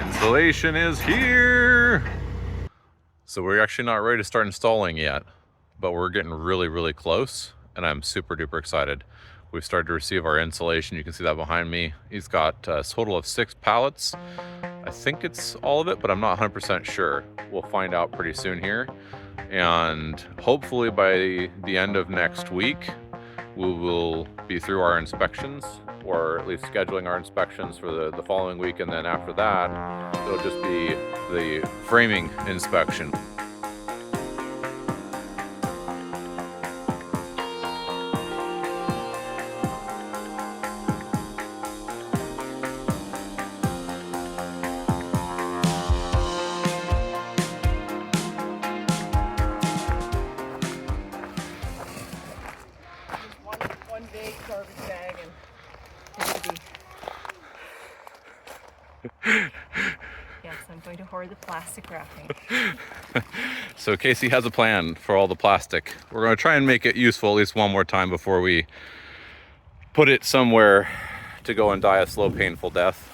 Installation is here. So we're actually not ready to start installing yet, but we're getting really close, and I'm super duper excited. We've started to receive our insulation. You can see that behind me. He's got a total of 6 pallets. I think it's all of it, but I'm not 100% sure. We'll find out pretty soon here. And hopefully by the end of next week, we will be through our inspections, or at least scheduling our inspections for the following week. And then after that, it'll just be the framing inspection. One big garbage bag and yes, I'm going to hoard the plastic wrapping. So Casey has a plan for all the plastic. We're going to try and make it useful at least one more time before we put it somewhere to go and die a slow, painful death.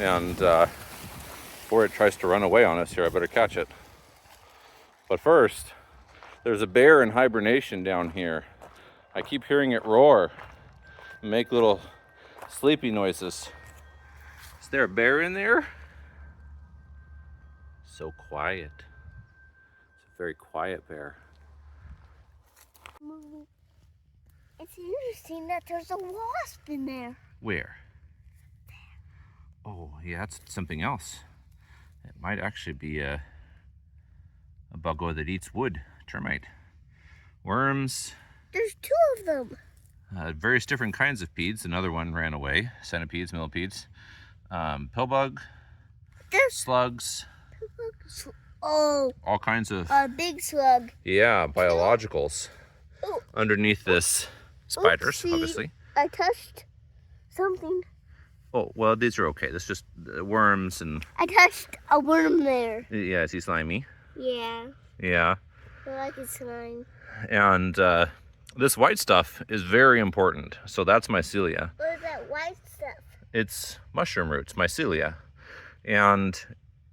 And before it tries to run away on us here, I better catch it. But first, there's a bear in hibernation down here. I keep hearing it roar and make little sleepy noises. Is there a bear in there? So quiet. It's a very quiet bear. It's interesting that there's a wasp in there. Where? Oh, yeah, that's something else. It might actually be a buggo that eats wood, termite. Worms. There's 2 of them. Various different kinds of peds. Another one ran away. Centipedes, millipedes. Pillbug. There's slugs. Oh. All kinds of. A big slug. Yeah, biologicals. Ooh. Underneath this spiders, Oopsie. obviously. I touched something. Oh, well, these are okay. That's just worms and. I touched a worm there. Yeah, is he slimy? Yeah. Yeah. I like his slime. And this white stuff is very important. So that's mycelia. What is that white stuff? It's mushroom roots, mycelia. And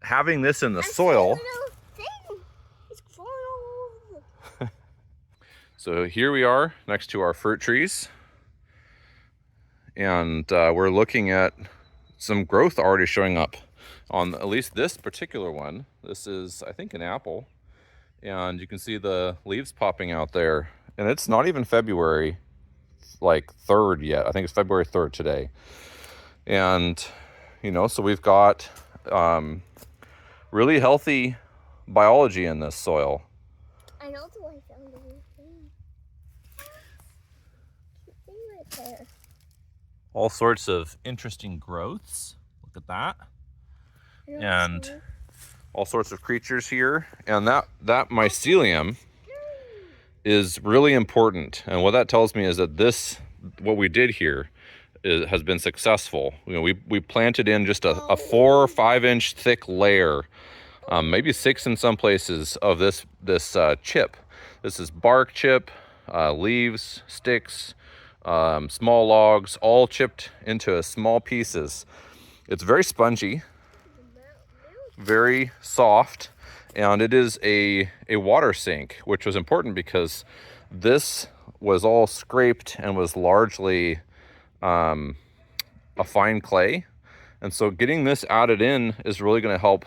having this in the soil. It's falling all over. So here we are next to our fruit trees. And we're looking at some growth already showing up on at least this particular one. This is, I think, an apple. And you can see the leaves popping out there. And it's not even February, like 3rd yet. I think it's February 3rd today. And, you know, so we've got really healthy biology in this soil. I know the I found a new thing. Cute thing right there. All sorts of interesting growths. Look at that. And all sorts of creatures here. And that mycelium is really important. And what that tells me is that what we did here has been successful. You know, we planted in just a 4 or 5 inch thick layer, maybe 6 in some places, of this chip. This is bark chip, leaves, sticks, small logs, all chipped into small pieces. It's very spongy, very soft, and it is a water sink, which was important because this was all scraped and was largely a fine clay. And so getting this added in is really going to help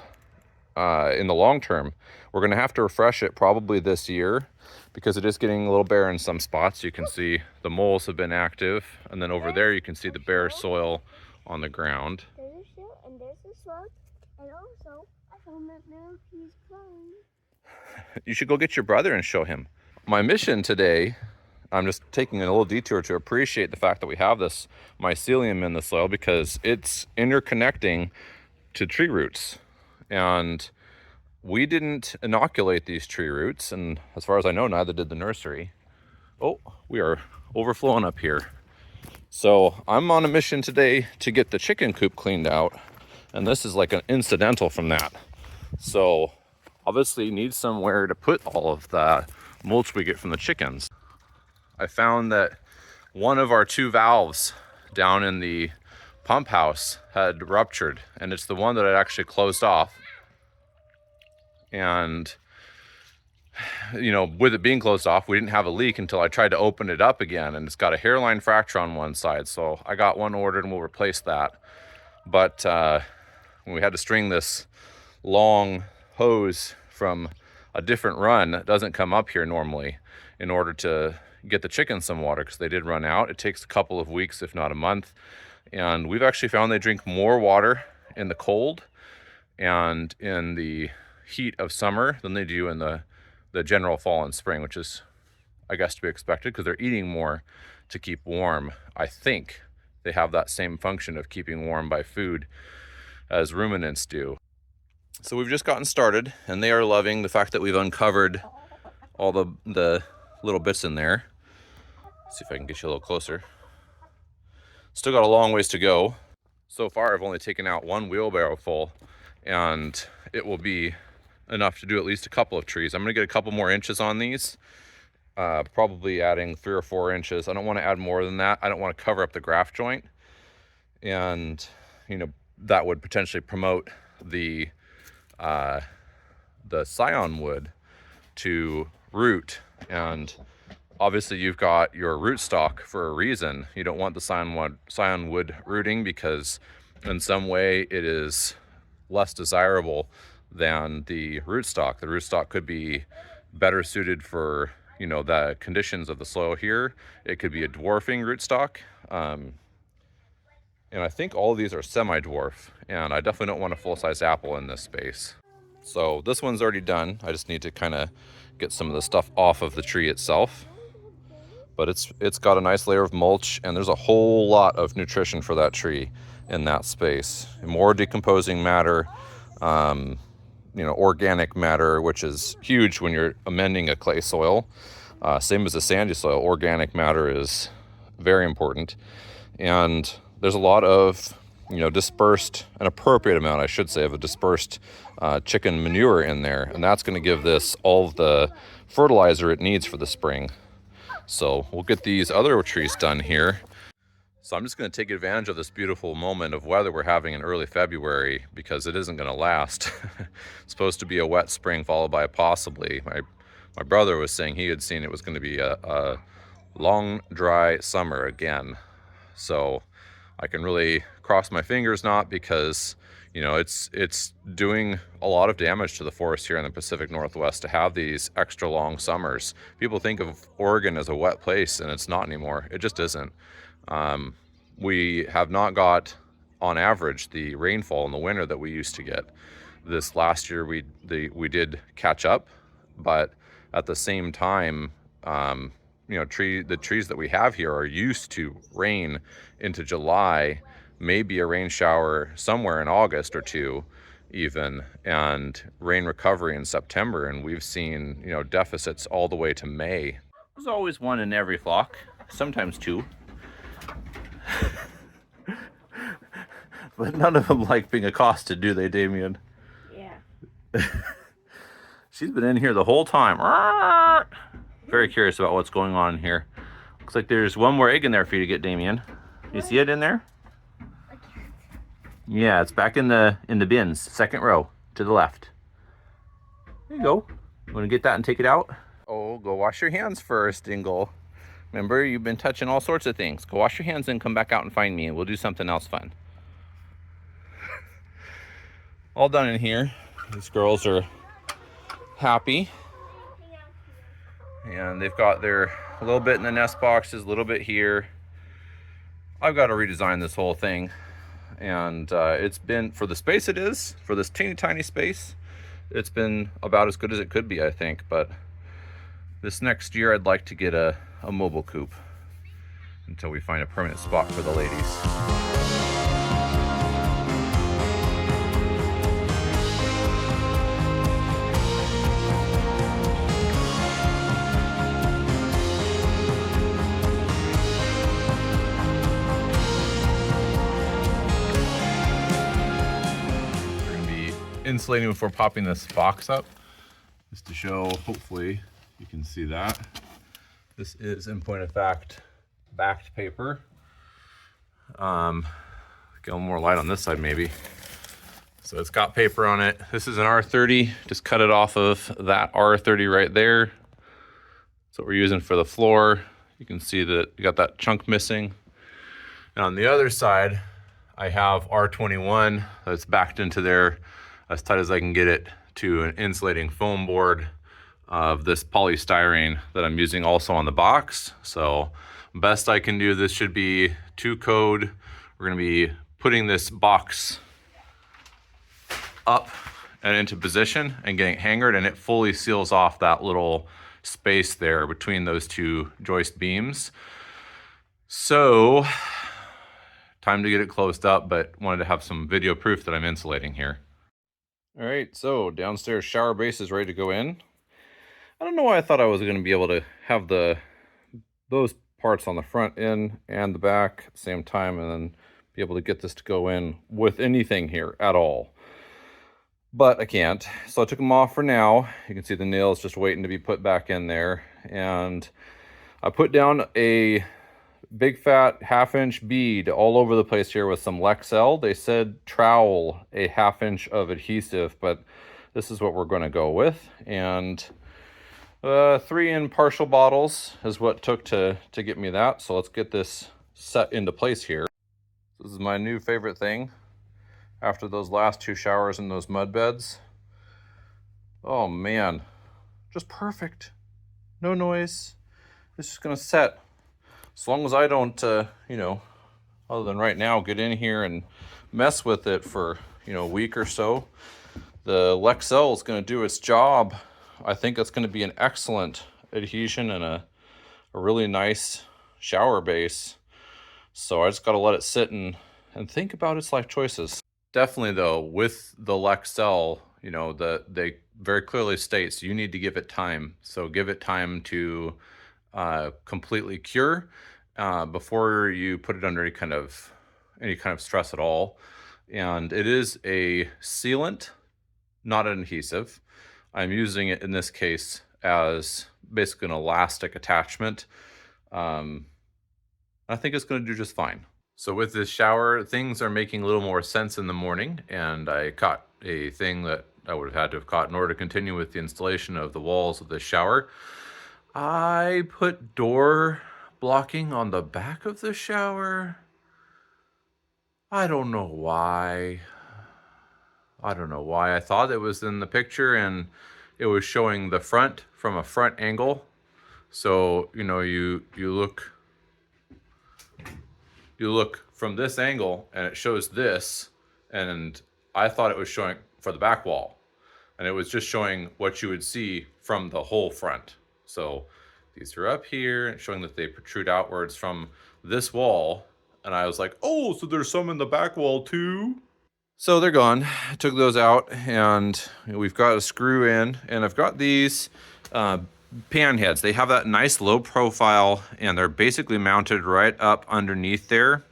in the long term. We're going to have to refresh it probably this year because it is getting a little bare in some spots. You can see the moles have been active, and then over there you can see the bare soil on the ground. There's a shell and there's a slug, and also I found that millipede's crying. You should go get your brother and show him. My mission today, I'm just taking a little detour to appreciate the fact that we have this mycelium in the soil because it's interconnecting to tree roots. And we didn't inoculate these tree roots, and as far as I know, neither did the nursery. Oh, we are overflowing up here. So I'm on a mission today to get the chicken coop cleaned out, and this is like an incidental from that. So obviously need somewhere to put all of the mulch we get from the chickens. I found that one of our 2 valves down in the pump house had ruptured, and it's the one that I actually closed off. And with it being closed off, we didn't have a leak until I tried to open it up again, and it's got a hairline fracture on one side. So I got one ordered and we'll replace that. But when we had to string this long hose from a different run that doesn't come up here normally in order to get the chickens some water, because they did run out. It takes a couple of weeks, if not a month. And we've actually found they drink more water in the cold and in the heat of summer than they do in the general fall and spring, which is, I guess, to be expected because they're eating more to keep warm. I think they have that same function of keeping warm by food as ruminants do. So we've just gotten started, and they are loving the fact that we've uncovered all the little bits in there. Let's see if I can get you a little closer. Still got a long ways to go. So far, I've only taken out one wheelbarrow full, and it will be enough to do at least a couple of trees. I'm gonna get a couple more inches on these, probably adding 3 or 4 inches. I don't want to add more than that. I don't want to cover up the graft joint, and that would potentially promote the scion wood to root. And obviously you've got your rootstock for a reason. You don't want the scion wood rooting because in some way it is less desirable than the rootstock. The rootstock could be better suited for the conditions of the soil here. It could be a dwarfing rootstock, and I think all of these are semi-dwarf, and I definitely don't want a full-size apple in this space. So this one's already done. I just need to kind of get some of the stuff off of the tree itself. But it's got a nice layer of mulch, and there's a whole lot of nutrition for that tree in that space. More decomposing matter, organic matter, which is huge when you're amending a clay soil. Same as a sandy soil, organic matter is very important. And there's a lot of dispersed, an appropriate amount, I should say, of a dispersed chicken manure in there, and that's going to give this all of the fertilizer it needs for the spring. So we'll get these other trees done here. So I'm just going to take advantage of this beautiful moment of weather we're having in early February, because it isn't going to last. It's supposed to be a wet spring followed by possibly, my brother was saying he had seen it was going to be a long dry summer again. So I can really cross my fingers not, because it's doing a lot of damage to the forest here in the Pacific Northwest to have these extra long summers. People think of Oregon as a wet place, and it's not anymore. It just isn't. We have not got, on average, the rainfall in the winter that we used to get. This last year we did catch up, but at the same time, the trees that we have here are used to rain into July, maybe a rain shower somewhere in August or 2 even, and rain recovery in September, and we've seen deficits all the way to May. There's always one in every flock, sometimes 2. But none of them like being accosted, do they, Damien? Yeah. She's been in here the whole time. Very curious about what's going on here. Looks like there's one more egg in there for you to get, Damien. You see it in there? I can't. Yeah, it's back in the bins, second row to the left. There you go. You want to get that and take it out? Oh, go wash your hands first, Dingle. Remember, you've been touching all sorts of things. Go wash your hands and come back out and find me, and we'll do something else fun. All done in here. These girls are happy. And they've got a little bit in the nest boxes, a little bit here. I've got to redesign this whole thing. And it's been, for the space it is, for this teeny tiny space, it's been about as good as it could be, I think. But this next year, I'd like to get a mobile coop until we find a permanent spot for the ladies. Insulating before popping this box up, just to show, hopefully you can see that. This is, in point of fact, backed paper. Get a little more light on this side maybe. So it's got paper on it. This is an R30. Just cut it off of that R30 right there. That's what we're using for the floor. You can see that you got that chunk missing. And on the other side, I have R21 that's backed into there as tight as I can get it to an insulating foam board of this polystyrene that I'm using also on the box. So best I can do, this should be 2 code. We're gonna be putting this box up and into position and getting it hangered, and it fully seals off that little space there between those 2 joist beams. So time to get it closed up, but wanted to have some video proof that I'm insulating here. All right, so downstairs shower base is ready to go in. I don't know why I thought I was going to be able to have those parts on the front end and the back at the same time, and then be able to get this to go in with anything here at all. But I can't, so I took them off for now. You can see the nails just waiting to be put back in there. And I put down a big fat 1/2 inch bead all over the place here with some Lexel. They said trowel a 1/2 inch of adhesive, but this is what we're going to go with. And 3 in partial bottles is what it took to get me that. So let's get this set into place here. This is my new favorite thing after those last 2 showers in those mud beds. Oh man, just perfect. No noise. It's just gonna set. As long as I don't, you know, other than right now, get in here and mess with it for, you know, a week or so, the Lexel is gonna do its job. I think it's gonna be an excellent adhesion and a really nice shower base. So I just gotta let it sit and think about its life choices. Definitely though, with the Lexel, you know, they very clearly states you need to give it time. So give it time to completely cure before you put it under any kind of stress at all. And it is a sealant, not an adhesive. I'm using it in this case as basically an elastic attachment. I think it's going to do just fine. So with this shower, things are making a little more sense in the morning, and I caught a thing that I would have had to have caught in order to continue with the installation of the walls of the shower. I put door blocking on the back of the shower. I don't know why. I thought it was in the picture and it was showing the front from a front angle. So, you know, you look from this angle and it shows this, and I thought it was showing for the back wall, and it was just showing what you would see from the whole front. So these are up here, showing that they protrude outwards from this wall, and I was like, oh, so there's some in the back wall too? So they're gone. I took those out, and we've got a screw in, and I've got these pan heads. They have that nice low profile, and they're basically mounted right up underneath there.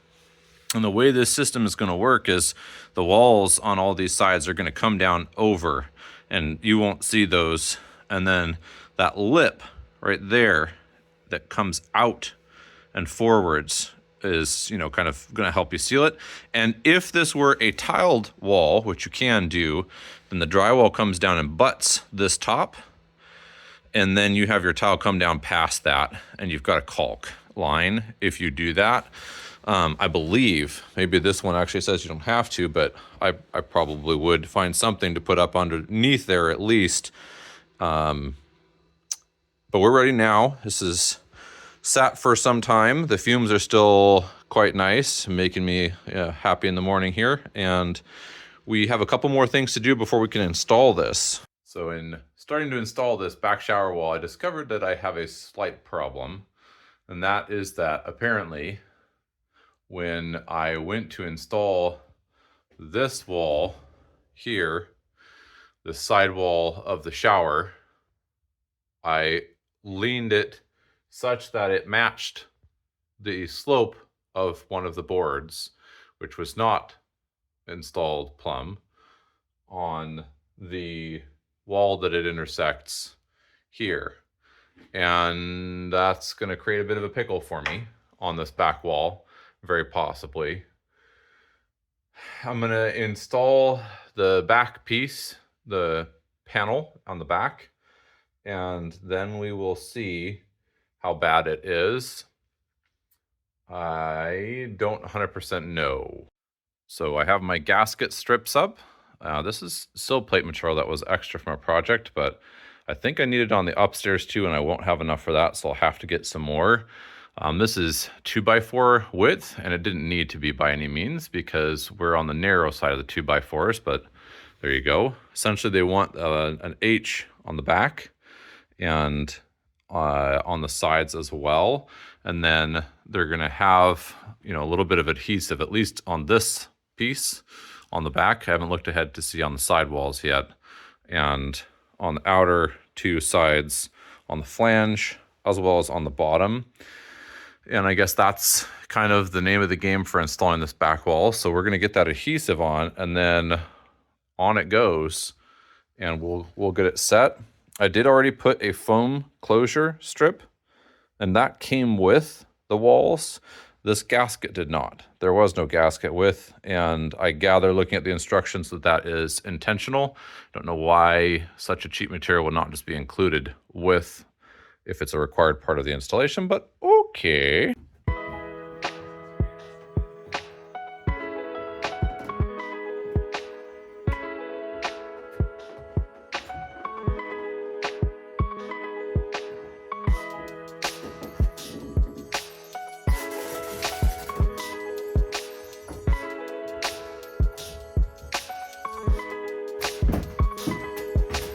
And the way this system is going to work is the walls on all these sides are going to come down over, and you won't see those. And then that lip right there that comes out and forwards is, you know, kind of going to help you seal it. And if this were a tiled wall, which you can do, then the drywall comes down and butts this top, and then you have your tile come down past that, and you've got a caulk line if you do that. I believe maybe this one actually says you don't have to, but I probably would find something to put up underneath there at least. But we're ready now. This is sat for some time. The fumes are still quite nice, making me happy in the morning here. And we have a couple more things to do before we can install this. So in starting to install this back shower wall, I discovered that I have a slight problem. And that is that apparently when I went to install this wall here, the side wall of the shower, I leaned it such that it matched the slope of one of the boards, which was not installed plumb, on the wall that it intersects here. And that's going to create a bit of a pickle for me on this back wall, very possibly. I'm gonna install the back piece, the panel on the back, and then we will see how bad it is. I don't 100% know. So I have my gasket strips up. This is sill plate material that was extra from a project, but I think I need it on the upstairs too, and I won't have enough for that, so I'll have to get some more. This is 2x4 width, and it didn't need to be by any means because we're on the narrow side of the 2x4s, but there you go. Essentially, they want an H on the back and on the sides as well. And then they're gonna have, you know, a little bit of adhesive, at least on this piece on the back. I haven't looked ahead to see on the sidewalls yet. And on the outer two sides on the flange, as well as on the bottom. And I guess that's kind of the name of the game for installing this back wall. So we're gonna get that adhesive on, and then on it goes, and we'll get it set. I did already put a foam closure strip, and that came with the walls. This gasket did not. There was no gasket with, and I gather looking at the instructions that that is intentional. Don't know why such a cheap material would not just be included with if it's a required part of the installation, but okay.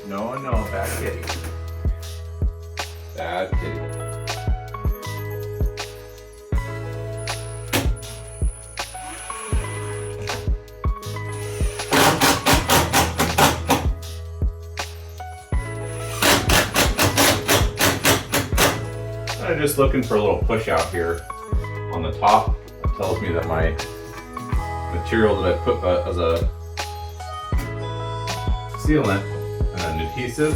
No, bad kitty. Bad kitty. I'm just looking for a little push out here on the top. It tells me that my material that I put as a sealant and an adhesive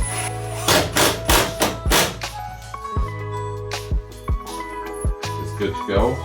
is good to go.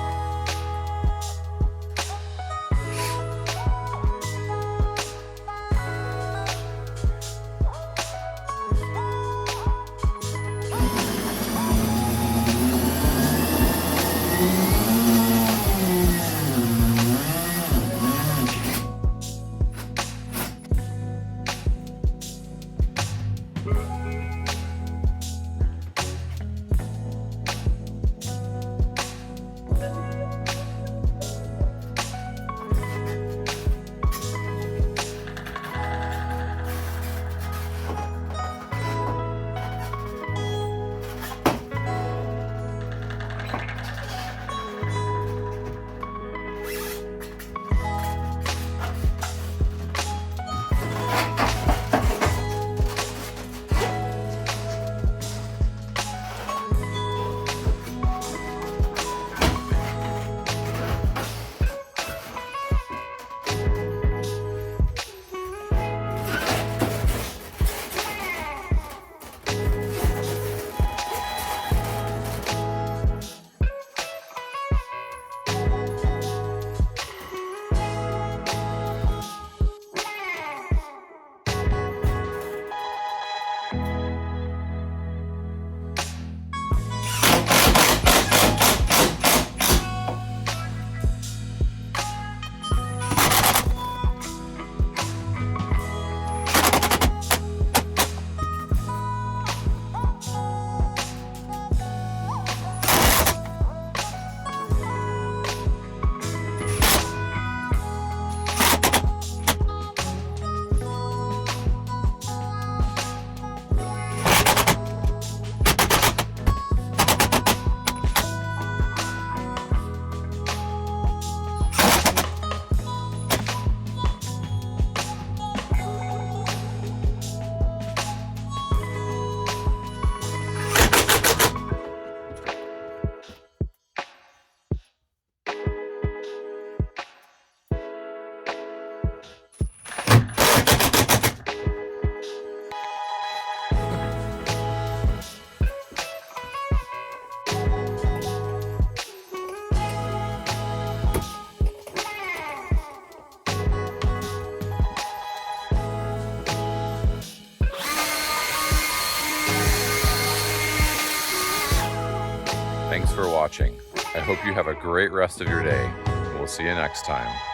Thanks for watching. I hope you have a great rest of your day. We'll see you next time.